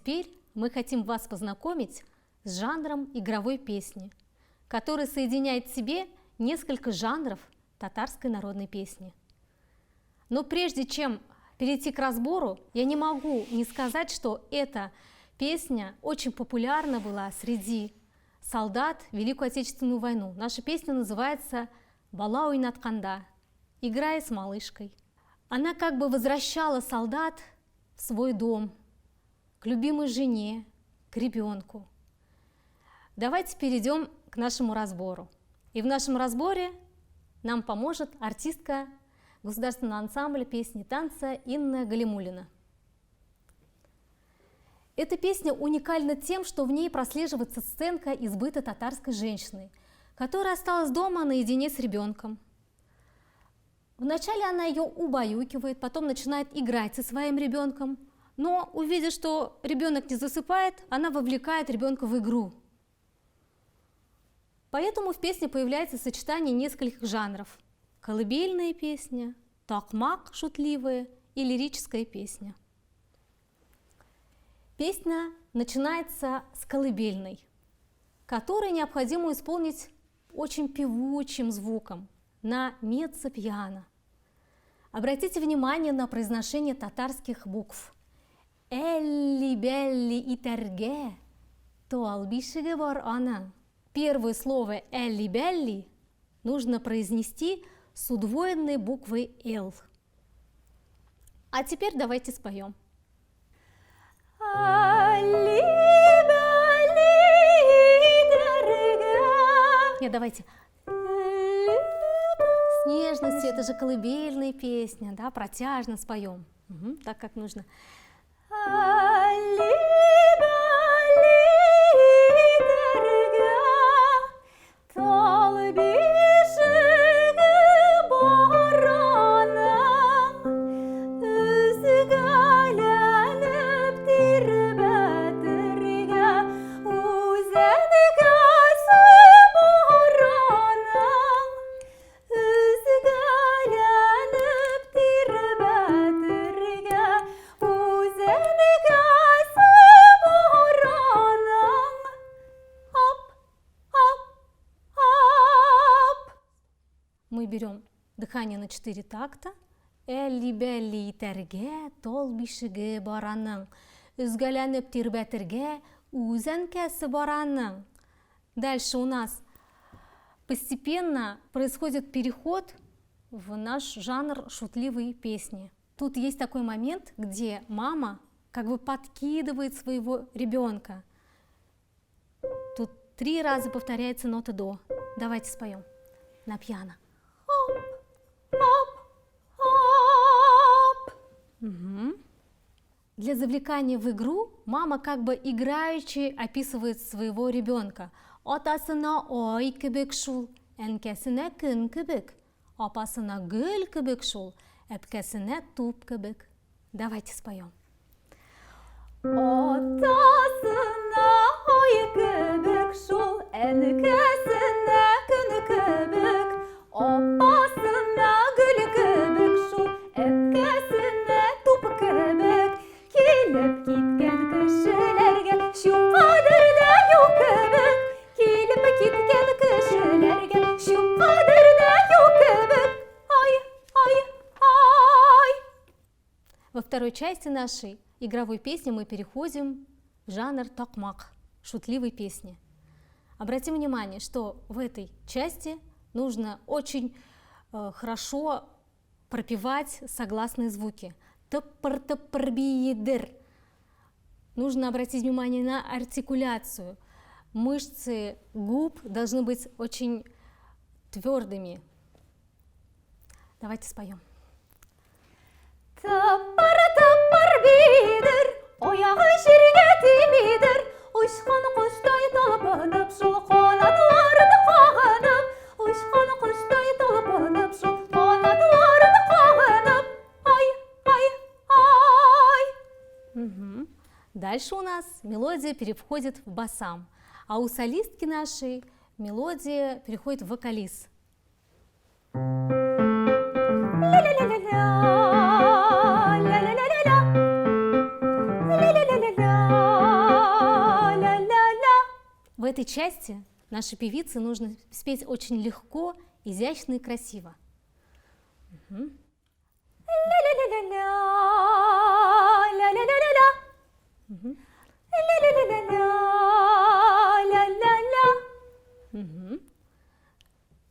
теперь мы хотим вас познакомить с жанром игровой песни, который соединяет в себе несколько жанров татарской народной песни. Но прежде чем перейти к разбору, я не могу не сказать, что эта песня очень популярна была среди солдат в Великую Отечественную войну. Наша песня называется «Бала ойнатканда», «Играя с малышкой». Она как бы возвращала солдат в свой дом, к любимой жене, к ребенку. Давайте перейдем к нашему разбору. И в нашем разборе нам поможет артистка Государственного ансамбля песни и танца Инна Галимуллина. Эта песня уникальна тем, что в ней прослеживается сценка из быта татарской женщины, которая осталась дома наедине с ребенком. Вначале она ее убаюкивает, потом начинает играть со своим ребенком, но, увидя, что ребенок не засыпает, она вовлекает ребенка в игру. Поэтому в песне появляется сочетание нескольких жанров: колыбельная песня, такмак шутливая и лирическая песня. Песня начинается с колыбельной, которую необходимо исполнить очень певучим звуком на меццо-пиано. Обратите внимание на произношение татарских букв. Элли-белли итерге, то албишиге бар ана. Первое слово элли-белли нужно произнести с удвоенной буквой «Л». А теперь давайте споем. Нет, давайте. С нежностью, это же колыбельная песня, да, протяжно споем, так как нужно. Мы берем дыхание на 4 такта. Элли-белли итерге, толбишиге бараның, үзгәләнеп тирбәтергә, үзен кәсе бараның. Дальше у нас постепенно происходит переход в наш жанр шутливой песни. Тут есть такой момент, где мама как бы подкидывает своего ребенка. Тут 3 раза повторяется нота до. Давайте споем на пиано. Для завлекания в игру мама как бы играючи описывает своего ребенка. Атасына ой кебек шул, әнкәсенә көн кебек, апасына гөл кебек шул, әпкәсенә туп кебек. Давайте споем. Атасына ой кебек шул, әнкәсенә көн кебек, апасына гөл кебек шул, әпкәсенә туп кебек. Килеп киткән кешеләргә шул кадердә юк кебек. Килеп киткән кешеләргә шул кадердә юк кебек. Ай, ай, ай. Во второй части нашей игровой песни мы переходим в жанр такмак, шутливой песни. Обратим внимание, что в этой части нужно очень хорошо пропевать согласные звуки. Топор-топор-би-едер. Нужно обратить внимание на артикуляцию. Мышцы губ должны быть очень твердыми. Давайте споем. Топор-топор-би-едер, оягы җиргә тимидер, очкан коштай талпынып, шул канатларын кагынып, очкан коштай талпынып, шул канатларын кагынып. Ай, ай, ай. Дальше у нас мелодия переходит в басам, а у солистки нашей мелодия переходит в вокализ. Ля-ля-ля-ля-ля, ля-ля-ля-ля-ля, ля-ля-ля-ля-ля. В этой части нашей певице нужно спеть очень легко, изящно и красиво.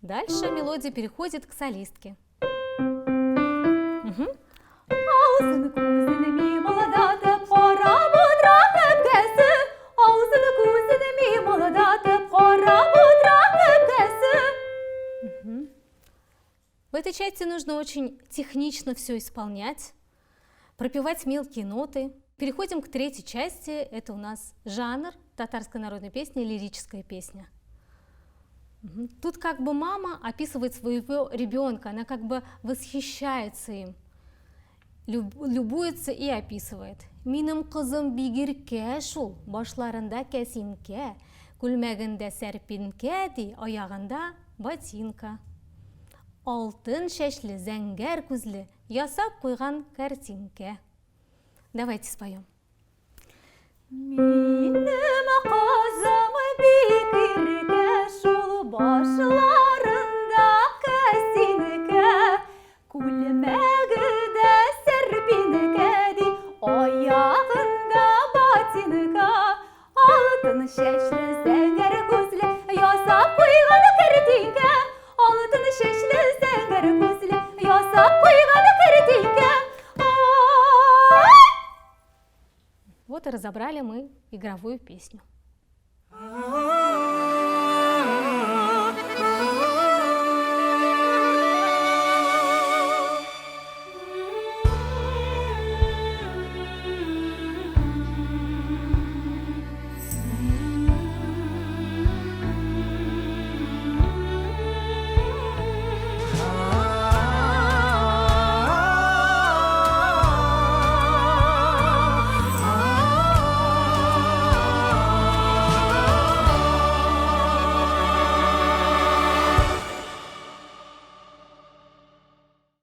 Дальше мелодия переходит к солистке. Ağzını kuzunemi молодата пора будра hepkesi. Ağzını kuzunemi молодата пора будра hepkesi. В этой части нужно очень технично все исполнять, пропевать мелкие ноты. Переходим к третьей части. Это у нас жанр татарской народной песни, лирическая песня. Тут как бы мама описывает своего ребенка, она как бы восхищается им, любуется и описывает. Минем кызым бигирке шул, башларында кәсинке, күлмәгендә сәрпинке ди, аягында ботинка. Алтын чәчле, зәңгәр күзле, ясап куйган картинке. Давайте споем. Минем кызым бигирке шул, башларында кәсинке, күлмәгендә сәрпинке ди, аягында ботинка. Алтын чәчле, зәңгәр күзле, ясап куйган картинке. Алтын чәчле, зәңгәр күзле, ясап куйган картинке. Вот и разобрали мы игровую песню.